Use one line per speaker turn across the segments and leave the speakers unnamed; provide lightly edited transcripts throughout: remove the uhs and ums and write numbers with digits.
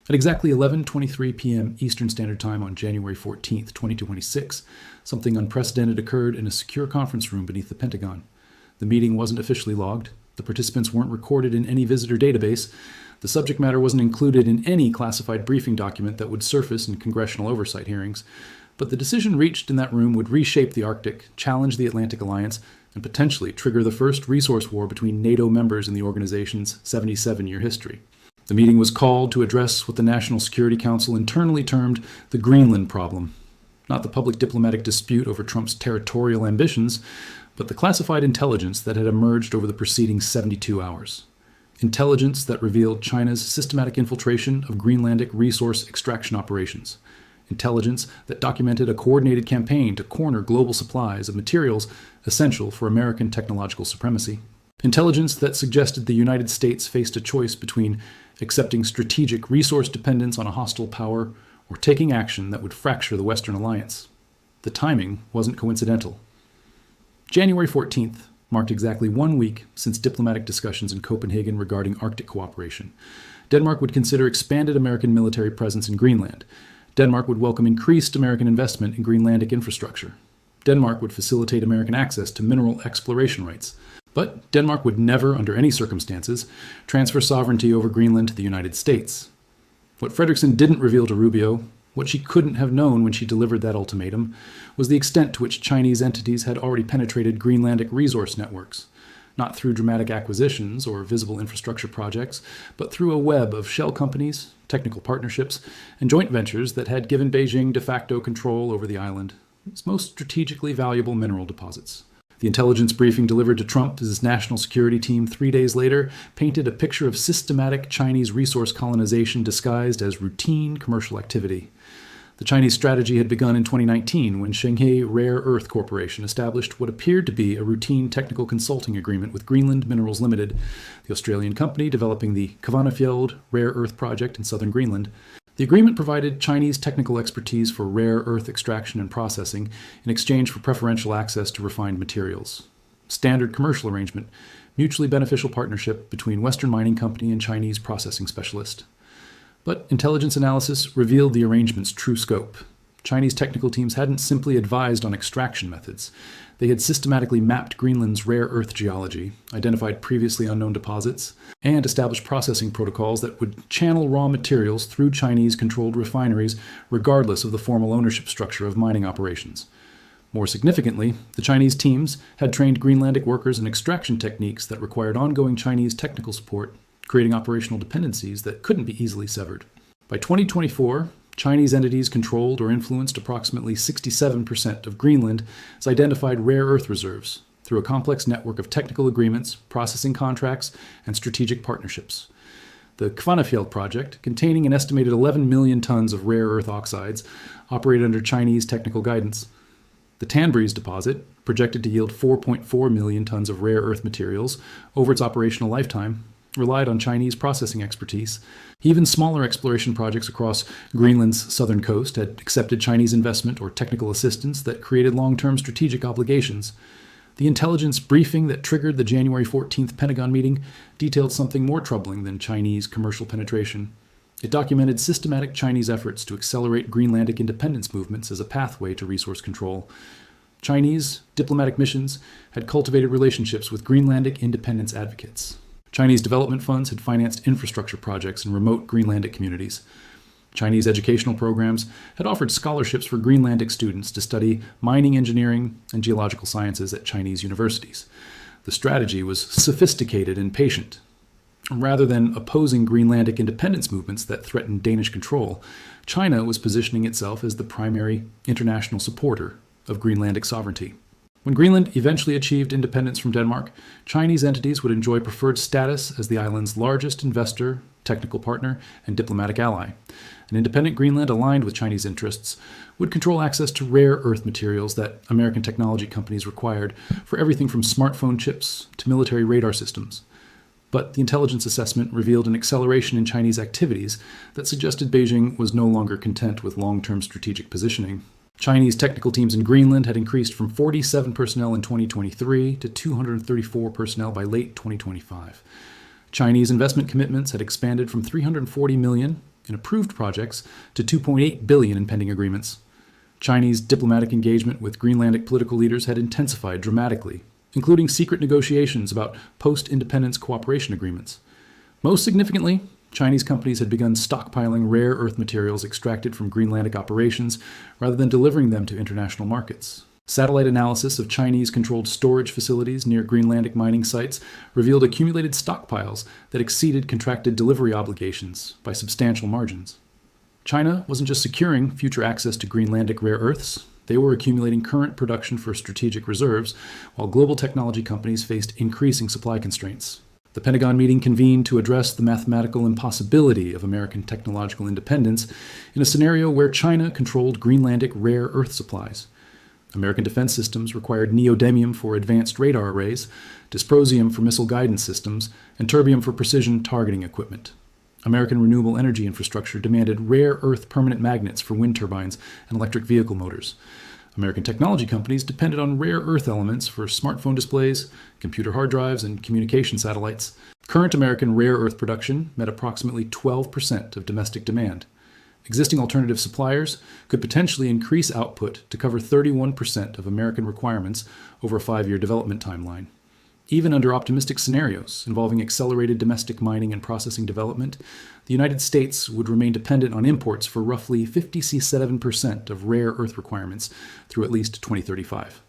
At exactly 11:23 p.m. Eastern Standard Time on January 14, 2026, something unprecedented occurred in a secure conference room beneath the Pentagon. The meeting wasn't officially logged. The participants weren't recorded in any visitor database. The subject matter wasn't included in any classified briefing document that would surface in congressional oversight hearings. But the decision reached in that room would reshape the Arctic, challenge the Atlantic Alliance, and potentially trigger the first resource war between NATO members in the organization's 77-year history. The meeting was called to address what the National Security Council internally termed the Greenland problem. Not the public diplomatic dispute over Trump's territorial ambitions, but the classified intelligence that had emerged over the preceding 72 hours. Intelligence that revealed China's systematic infiltration of Greenlandic resource extraction operations. Intelligence that documented a coordinated campaign to corner global supplies of materials essential for American technological supremacy. Intelligence that suggested the United States faced a choice between accepting strategic resource dependence on a hostile power or taking action that would fracture the Western alliance. The timing wasn't coincidental. January 14th marked exactly 1 week since diplomatic discussions in Copenhagen regarding Arctic cooperation. Denmark would consider expanded American military presence in Greenland. Denmark would welcome increased American investment in Greenlandic infrastructure. Denmark would facilitate American access to mineral exploration rights. But Denmark would never, under any circumstances, transfer sovereignty over Greenland to the United States. What Frederickson didn't reveal to Rubio, what she couldn't have known when she delivered that ultimatum, was the extent to which Chinese entities had already penetrated Greenlandic resource networks, not through dramatic acquisitions or visible infrastructure projects, but through a web of shell companies, technical partnerships, and joint ventures that had given Beijing de facto control over the island, its most strategically valuable mineral deposits. The intelligence briefing delivered to Trump as his national security team 3 days later painted a picture of systematic Chinese resource colonization disguised as routine commercial activity. The Chinese strategy had begun in 2019 when Shanghai Rare Earth Corporation established what appeared to be a routine technical consulting agreement with Greenland Minerals Limited, the Australian company developing the Kvanefjeld Rare Earth Project in southern Greenland. The agreement provided Chinese technical expertise for rare earth extraction and processing in exchange for preferential access to refined materials. Standard commercial arrangement, mutually beneficial partnership between Western mining company and Chinese processing specialist. But intelligence analysis revealed the arrangement's true scope. Chinese technical teams hadn't simply advised on extraction methods. They had systematically mapped Greenland's rare earth geology, identified previously unknown deposits, and established processing protocols that would channel raw materials through Chinese-controlled refineries regardless of the formal ownership structure of mining operations. More significantly, the Chinese teams had trained Greenlandic workers in extraction techniques that required ongoing Chinese technical support, creating operational dependencies that couldn't be easily severed. By 2024, Chinese entities controlled or influenced approximately 67% of Greenland as identified rare earth reserves through a complex network of technical agreements, processing contracts, and strategic partnerships. The Kvanefjeld project, containing an estimated 11 million tons of rare earth oxides, operated under Chinese technical guidance. The Tanbreeze deposit, projected to yield 4.4 million tons of rare earth materials over its operational lifetime, relied on Chinese processing expertise. Even smaller exploration projects across Greenland's southern coast had accepted Chinese investment or technical assistance that created long-term strategic obligations. The intelligence briefing that triggered the January 14th Pentagon meeting detailed something more troubling than Chinese commercial penetration. It documented systematic Chinese efforts to accelerate Greenlandic independence movements as a pathway to resource control. Chinese diplomatic missions had cultivated relationships with Greenlandic independence advocates. Chinese development funds had financed infrastructure projects in remote Greenlandic communities. Chinese educational programs had offered scholarships for Greenlandic students to study mining engineering and geological sciences at Chinese universities. The strategy was sophisticated and patient. Rather than opposing Greenlandic independence movements that threatened Danish control, China was positioning itself as the primary international supporter of Greenlandic sovereignty. When Greenland eventually achieved independence from Denmark, Chinese entities would enjoy preferred status as the island's largest investor, technical partner, and diplomatic ally. An independent Greenland aligned with Chinese interests would control access to rare earth materials that American technology companies required for everything from smartphone chips to military radar systems. But the intelligence assessment revealed an acceleration in Chinese activities that suggested Beijing was no longer content with long-term strategic positioning. Chinese technical teams in Greenland had increased from 47 personnel in 2023 to 234 personnel by late 2025. Chinese investment commitments had expanded from $340 million in approved projects to $2.8 billion in pending agreements. Chinese diplomatic engagement with Greenlandic political leaders had intensified dramatically, including secret negotiations about post-independence cooperation agreements. Most significantly, Chinese companies had begun stockpiling rare earth materials extracted from Greenlandic operations rather than delivering them to international markets. Satellite analysis of Chinese-controlled storage facilities near Greenlandic mining sites revealed accumulated stockpiles that exceeded contracted delivery obligations by substantial margins. China wasn't just securing future access to Greenlandic rare earths, they were accumulating current production for strategic reserves, while global technology companies faced increasing supply constraints. The Pentagon meeting convened to address the mathematical impossibility of American technological independence in a scenario where China controlled Greenlandic rare earth supplies. American defense systems required neodymium for advanced radar arrays, dysprosium for missile guidance systems, and terbium for precision targeting equipment. American renewable energy infrastructure demanded rare earth permanent magnets for wind turbines and electric vehicle motors. American technology companies depended on rare earth elements for smartphone displays, computer hard drives, and communication satellites. Current American rare earth production met approximately 12% of domestic demand. Existing alternative suppliers could potentially increase output to cover 31% of American requirements over a 5-year development timeline. Even under optimistic scenarios involving accelerated domestic mining and processing development, the United States would remain dependent on imports for roughly 57% of rare earth requirements through at least 2035.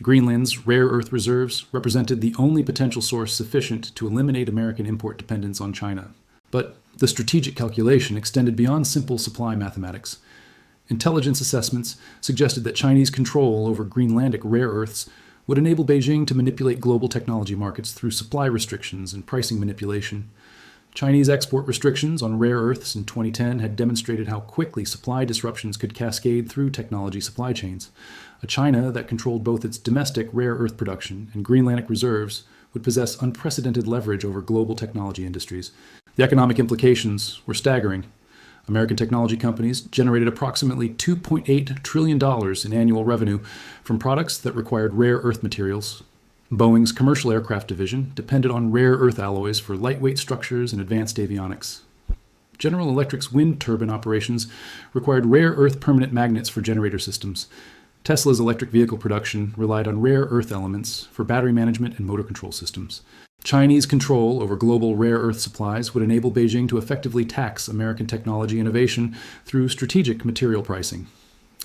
Greenland's rare earth reserves represented the only potential source sufficient to eliminate American import dependence on China. But the strategic calculation extended beyond simple supply mathematics. Intelligence assessments suggested that Chinese control over Greenlandic rare earths would enable Beijing to manipulate global technology markets through supply restrictions and pricing manipulation. Chinese export restrictions on rare earths in 2010 had demonstrated how quickly supply disruptions could cascade through technology supply chains. A China that controlled both its domestic rare earth production and Greenlandic reserves would possess unprecedented leverage over global technology industries. The economic implications were staggering. American technology companies generated approximately $2.8 trillion in annual revenue from products that required rare earth materials. Boeing's commercial aircraft division depended on rare earth alloys for lightweight structures and advanced avionics. General Electric's wind turbine operations required rare earth permanent magnets for generator systems. Tesla's electric vehicle production relied on rare earth elements for battery management and motor control systems. Chinese control over global rare earth supplies would enable Beijing to effectively tax American technology innovation through strategic material pricing.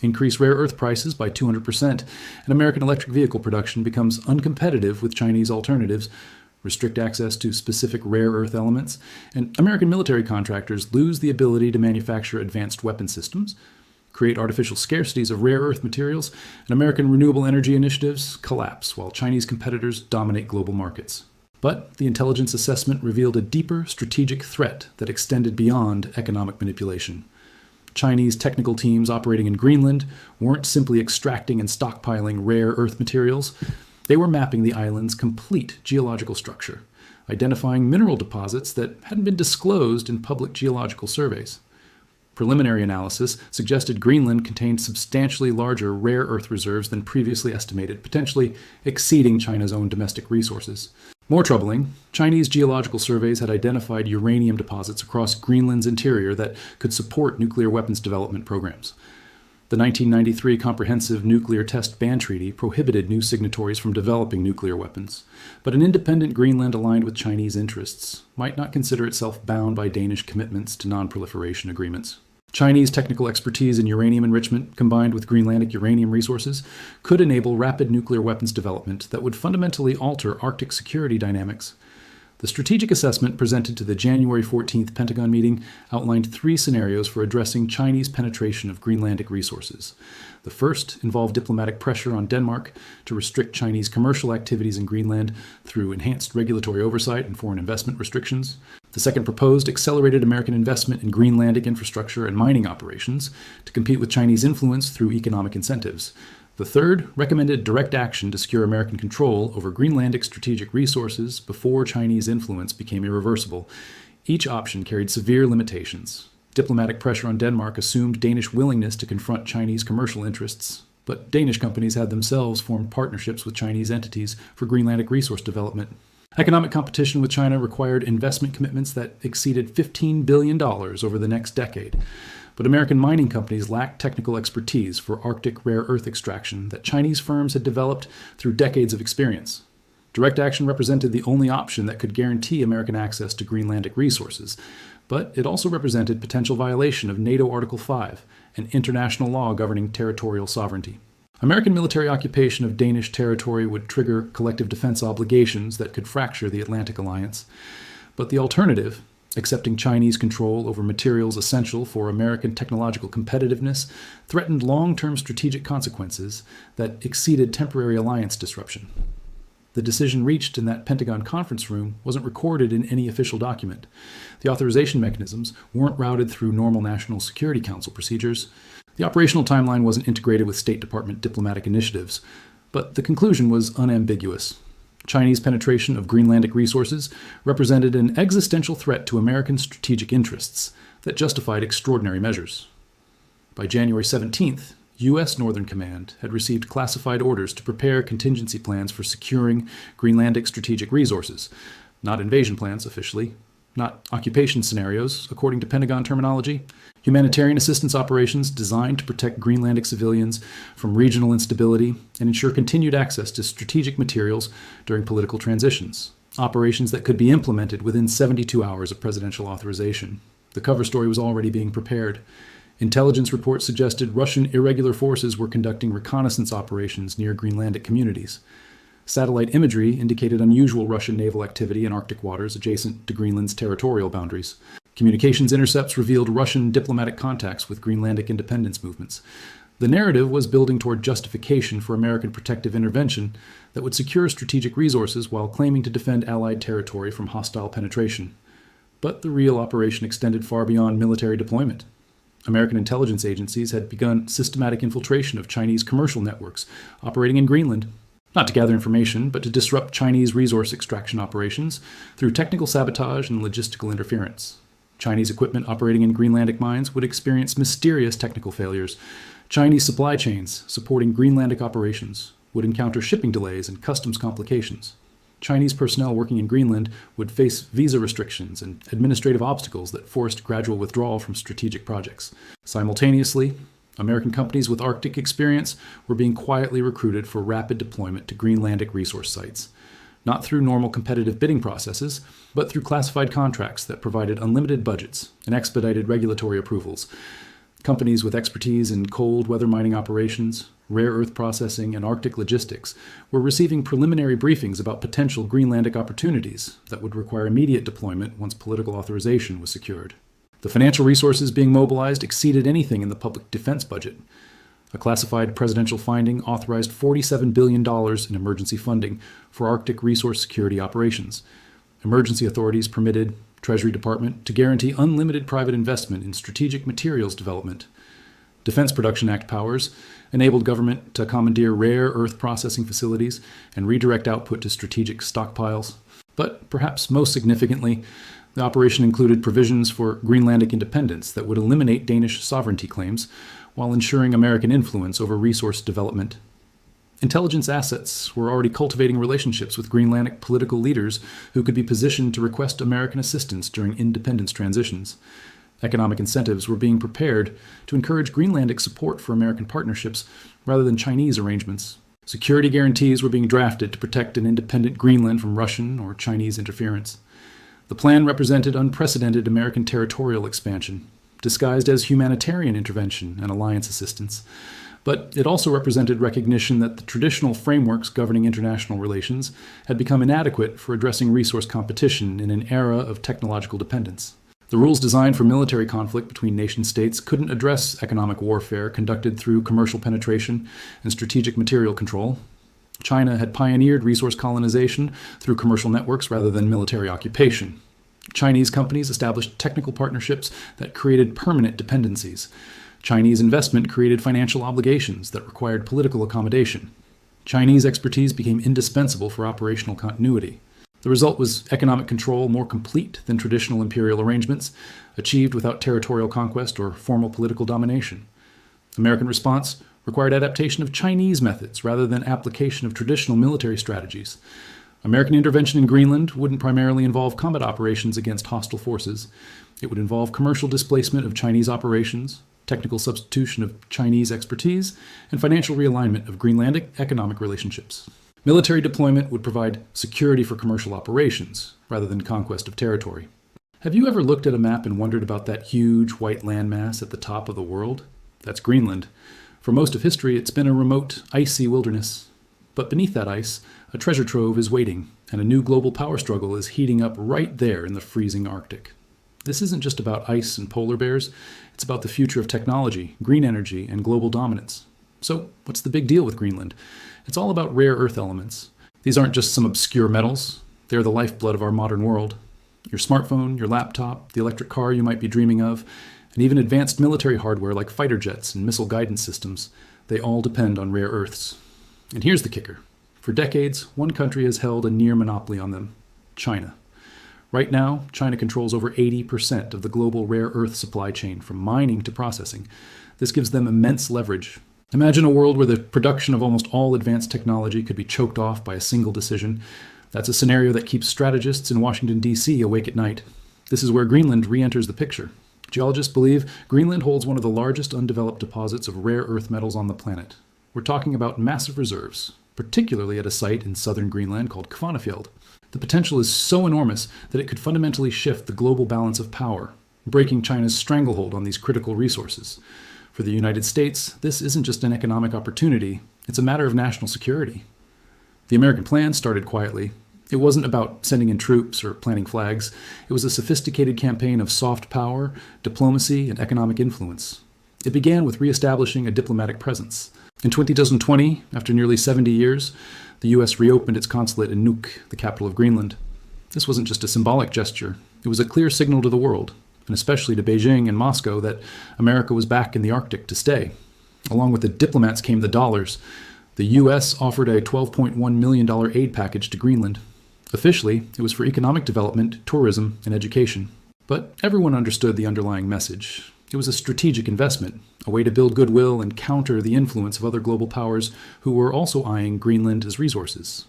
Increase rare earth prices by 200%, and American electric vehicle production becomes uncompetitive with Chinese alternatives, restrict access to specific rare earth elements, and American military contractors lose the ability to manufacture advanced weapon systems, create artificial scarcities of rare earth materials, and American renewable energy initiatives collapse while Chinese competitors dominate global markets. But the intelligence assessment revealed a deeper strategic threat that extended beyond economic manipulation. Chinese technical teams operating in Greenland weren't simply extracting and stockpiling rare earth materials. They were mapping the island's complete geological structure, identifying mineral deposits that hadn't been disclosed in public geological surveys. Preliminary analysis suggested Greenland contained substantially larger rare earth reserves than previously estimated, potentially exceeding China's own domestic resources. More troubling, Chinese geological surveys had identified uranium deposits across Greenland's interior that could support nuclear weapons development programs. The 1993 Comprehensive Nuclear Test Ban Treaty prohibited new signatories from developing nuclear weapons, but an independent Greenland aligned with Chinese interests might not consider itself bound by Danish commitments to non-proliferation agreements. Chinese technical expertise in uranium enrichment, combined with Greenlandic uranium resources, could enable rapid nuclear weapons development that would fundamentally alter Arctic security dynamics. The strategic assessment presented to the January 14th Pentagon meeting outlined 3 scenarios for addressing Chinese penetration of Greenlandic resources. The first involved diplomatic pressure on Denmark to restrict Chinese commercial activities in Greenland through enhanced regulatory oversight and foreign investment restrictions. The second proposed accelerated American investment in Greenlandic infrastructure and mining operations to compete with Chinese influence through economic incentives. The third recommended direct action to secure American control over Greenlandic strategic resources before Chinese influence became irreversible. Each option carried severe limitations. Diplomatic pressure on Denmark assumed Danish willingness to confront Chinese commercial interests, but Danish companies had themselves formed partnerships with Chinese entities for Greenlandic resource development. Economic competition with China required investment commitments that exceeded $15 billion over the next decade. But American mining companies lacked technical expertise for Arctic rare earth extraction that Chinese firms had developed through decades of experience. Direct action represented the only option that could guarantee American access to Greenlandic resources, but it also represented potential violation of NATO Article 5 and international law governing territorial sovereignty. American military occupation of Danish territory would trigger collective defense obligations that could fracture the Atlantic Alliance, but the alternative, accepting Chinese control over materials essential for American technological competitiveness, threatened long-term strategic consequences that exceeded temporary alliance disruption. The decision reached in that Pentagon conference room wasn't recorded in any official document. The authorization mechanisms weren't routed through normal National Security Council procedures. The operational timeline wasn't integrated with State Department diplomatic initiatives. But the conclusion was unambiguous. Chinese penetration of Greenlandic resources represented an existential threat to American strategic interests that justified extraordinary measures. By January 17th, U.S. Northern Command had received classified orders to prepare contingency plans for securing Greenlandic strategic resources, not invasion plans officially, not occupation scenarios, according to Pentagon terminology, humanitarian assistance operations designed to protect Greenlandic civilians from regional instability and ensure continued access to strategic materials during political transitions, operations that could be implemented within 72 hours of presidential authorization. The cover story was already being prepared. Intelligence reports suggested Russian irregular forces were conducting reconnaissance operations near Greenlandic communities. Satellite imagery indicated unusual Russian naval activity in Arctic waters adjacent to Greenland's territorial boundaries. Communications intercepts revealed Russian diplomatic contacts with Greenlandic independence movements. The narrative was building toward justification for American protective intervention that would secure strategic resources while claiming to defend Allied territory from hostile penetration. But the real operation extended far beyond military deployment. American intelligence agencies had begun systematic infiltration of Chinese commercial networks operating in Greenland, not to gather information, but to disrupt Chinese resource extraction operations through technical sabotage and logistical interference. Chinese equipment operating in Greenlandic mines would experience mysterious technical failures. Chinese supply chains supporting Greenlandic operations would encounter shipping delays and customs complications. Chinese personnel working in Greenland would face visa restrictions and administrative obstacles that forced gradual withdrawal from strategic projects. Simultaneously, American companies with Arctic experience were being quietly recruited for rapid deployment to Greenlandic resource sites, not through normal competitive bidding processes, but through classified contracts that provided unlimited budgets and expedited regulatory approvals. Companies with expertise in cold weather mining operations, rare earth processing, and Arctic logistics were receiving preliminary briefings about potential Greenlandic opportunities that would require immediate deployment once political authorization was secured. The financial resources being mobilized exceeded anything in the public defense budget. A classified presidential finding authorized $47 billion in emergency funding for Arctic resource security operations. Emergency authorities permitted Treasury Department to guarantee unlimited private investment in strategic materials development. Defense Production Act powers enabled government to commandeer rare earth processing facilities and redirect output to strategic stockpiles. But perhaps most significantly, the operation included provisions for Greenlandic independence that would eliminate Danish sovereignty claims while ensuring American influence over resource development. Intelligence assets were already cultivating relationships with Greenlandic political leaders who could be positioned to request American assistance during independence transitions. Economic incentives were being prepared to encourage Greenlandic support for American partnerships rather than Chinese arrangements. Security guarantees were being drafted to protect an independent Greenland from Russian or Chinese interference. The plan represented unprecedented American territorial expansion, disguised as humanitarian intervention and alliance assistance. But it also represented recognition that the traditional frameworks governing international relations had become inadequate for addressing resource competition in an era of technological dependence. The rules designed for military conflict between nation-states couldn't address economic warfare conducted through commercial penetration and strategic material control. China had pioneered resource colonization through commercial networks rather than military occupation. Chinese companies established technical partnerships that created permanent dependencies. Chinese investment created financial obligations that required political accommodation. Chinese expertise became indispensable for operational continuity. The result was economic control more complete than traditional imperial arrangements, achieved without territorial conquest or formal political domination. American response required adaptation of Chinese methods rather than application of traditional military strategies. American intervention in Greenland wouldn't primarily involve combat operations against hostile forces. It would involve commercial displacement of Chinese operations, technical substitution of Chinese expertise, and financial realignment of Greenlandic economic relationships. Military deployment would provide security for commercial operations, rather than conquest of territory. Have you ever looked at a map and wondered about that huge white landmass at the top of the world? That's Greenland. For most of history, it's been a remote, icy wilderness. But beneath that ice, a treasure trove is waiting, and a new global power struggle is heating up right there in the freezing Arctic. This isn't just about ice and polar bears, it's about the future of technology, green energy, and global dominance. So, what's the big deal with Greenland? It's all about rare earth elements. These aren't just some obscure metals, they're the lifeblood of our modern world. Your smartphone, your laptop, the electric car you might be dreaming of, and even advanced military hardware like fighter jets and missile guidance systems, they all depend on rare earths. And here's the kicker. For decades, one country has held a near monopoly on them: China. Right now, China controls over 80% of the global rare earth supply chain, from mining to processing. This gives them immense leverage. Imagine a world where the production of almost all advanced technology could be choked off by a single decision. That's a scenario that keeps strategists in Washington, D.C. awake at night. This is where Greenland re-enters the picture. Geologists believe Greenland holds one of the largest undeveloped deposits of rare earth metals on the planet. We're talking about massive reserves, particularly at a site in southern Greenland called Kvanefjeld. The potential is so enormous that it could fundamentally shift the global balance of power, breaking China's stranglehold on these critical resources. For the United States, this isn't just an economic opportunity, it's a matter of national security. The American plan started quietly. It wasn't about sending in troops or planting flags. It was a sophisticated campaign of soft power, diplomacy, and economic influence. It began with reestablishing a diplomatic presence. In 2020, after nearly 70 years, the U.S. reopened its consulate in Nuuk, the capital of Greenland. This wasn't just a symbolic gesture. It was a clear signal to the world, and especially to Beijing and Moscow, that America was back in the Arctic to stay. Along with the diplomats came the dollars. The U.S. offered a $12.1 million aid package to Greenland. Officially, it was for economic development, tourism, and education. But everyone understood the underlying message. It was a strategic investment, a way to build goodwill and counter the influence of other global powers who were also eyeing Greenland as resources.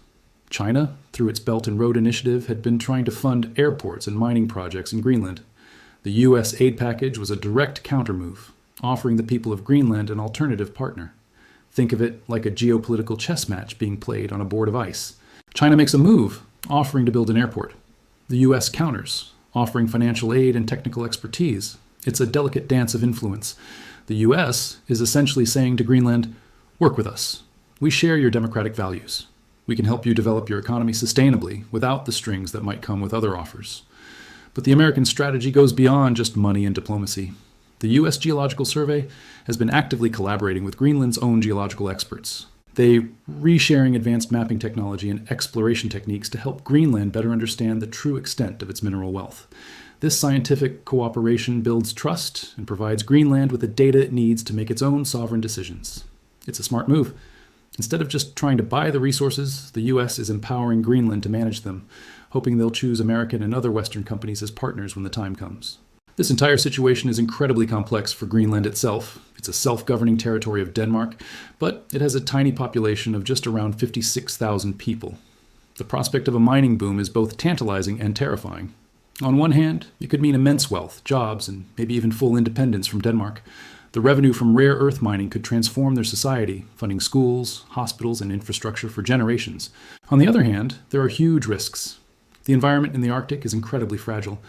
China, through its Belt and Road Initiative, had been trying to fund airports and mining projects in Greenland. The U.S. aid package was a direct countermove, offering the people of Greenland an alternative partner. Think of it like a geopolitical chess match being played on a board of ice. China makes a move, offering to build an airport. The U.S. counters, offering financial aid and technical expertise. It's a delicate dance of influence. The U.S. is essentially saying to Greenland, work with us. We share your democratic values. We can help you develop your economy sustainably without the strings that might come with other offers. But the American strategy goes beyond just money and diplomacy. The U.S. Geological Survey has been actively collaborating with Greenland's own geological experts. They resharing advanced mapping technology and exploration techniques to help Greenland better understand the true extent of its mineral wealth. This scientific cooperation builds trust and provides Greenland with the data it needs to make its own sovereign decisions. It's a smart move. Instead of just trying to buy the resources, the U.S. is empowering Greenland to manage them, hoping they'll choose American and other Western companies as partners when the time comes. This entire situation is incredibly complex for Greenland itself. It's a self-governing territory of Denmark, but it has a tiny population of just around 56,000 people. The prospect of a mining boom is both tantalizing and terrifying. On one hand, it could mean immense wealth, jobs, and maybe even full independence from Denmark. The revenue from rare earth mining could transform their society, funding schools, hospitals, and infrastructure for generations. On the other hand, there are huge risks. The environment in the Arctic is incredibly fragile.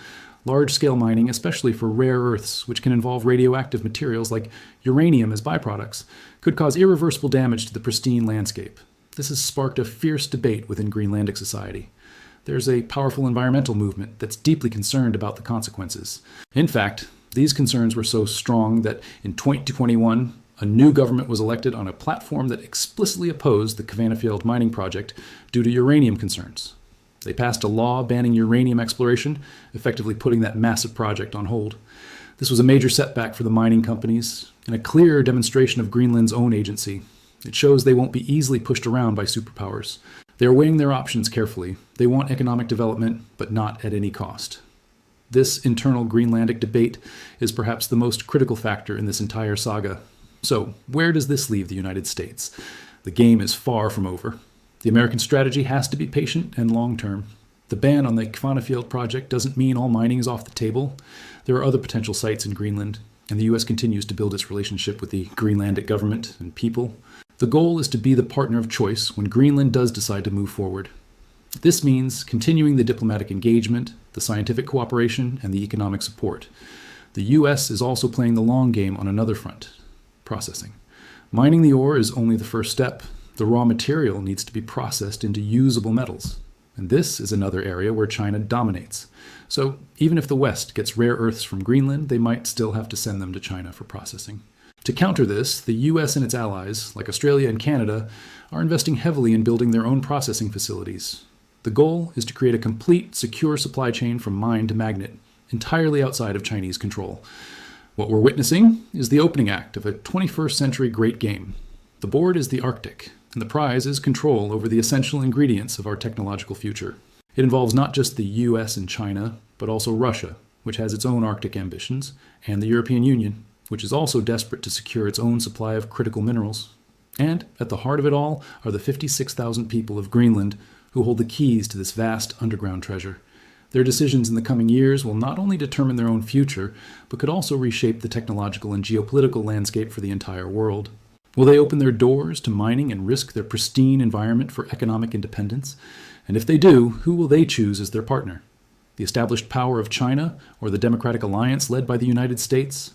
Large-scale mining, especially for rare earths, which can involve radioactive materials like uranium as byproducts, could cause irreversible damage to the pristine landscape. This has sparked a fierce debate within Greenlandic society. There's a powerful environmental movement that's deeply concerned about the consequences. In fact, these concerns were so strong that in 2021, a new government was elected on a platform that explicitly opposed the Kvanefjeld mining project due to uranium concerns. They passed a law banning uranium exploration, effectively putting that massive project on hold. This was a major setback for the mining companies and a clear demonstration of Greenland's own agency. It shows they won't be easily pushed around by superpowers. They are weighing their options carefully. They want economic development, but not at any cost. This internal Greenlandic debate is perhaps the most critical factor in this entire saga. So, where does this leave the United States? The game is far from over. The American strategy has to be patient and long-term. The ban on the Kvanefjeld Field project doesn't mean all mining is off the table. There are other potential sites in Greenland, and the U.S. continues to build its relationship with the Greenlandic government and people. The goal is to be the partner of choice when Greenland does decide to move forward. This means continuing the diplomatic engagement, the scientific cooperation, and the economic support. The U.S. is also playing the long game on another front: processing. Mining the ore is only the first step. The raw material needs to be processed into usable metals. And this is another area where China dominates. So even if the West gets rare earths from Greenland, they might still have to send them to China for processing. To counter this, the US and its allies, like Australia and Canada, are investing heavily in building their own processing facilities. The goal is to create a complete, secure supply chain from mine to magnet, entirely outside of Chinese control. What we're witnessing is the opening act of a 21st century great game. The board is the Arctic, and the prize is control over the essential ingredients of our technological future. It involves not just the US and China, but also Russia, which has its own Arctic ambitions, and the European Union, which is also desperate to secure its own supply of critical minerals. And at the heart of it all are the 56,000 people of Greenland who hold the keys to this vast underground treasure. Their decisions in the coming years will not only determine their own future, but could also reshape the technological and geopolitical landscape for the entire world. Will they open their doors to mining and risk their pristine environment for economic independence? And if they do, who will they choose as their partner? The established power of China or the democratic alliance led by the United States?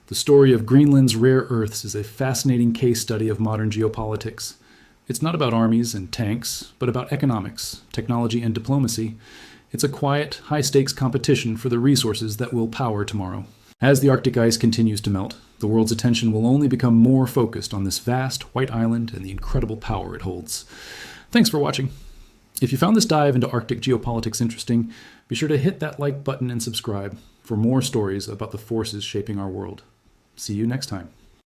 The story of Greenland's rare earths is a fascinating case study of modern geopolitics. It's not about armies and tanks, but about economics, technology, and diplomacy. It's a quiet, high-stakes competition for the resources that will power tomorrow. As the Arctic ice continues to melt, the world's attention will only become more focused on this vast white island and the incredible power it holds. Thanks for watching. If you found this dive into Arctic geopolitics interesting, be sure to hit that like button and subscribe for more stories about the forces shaping our world. See you next time.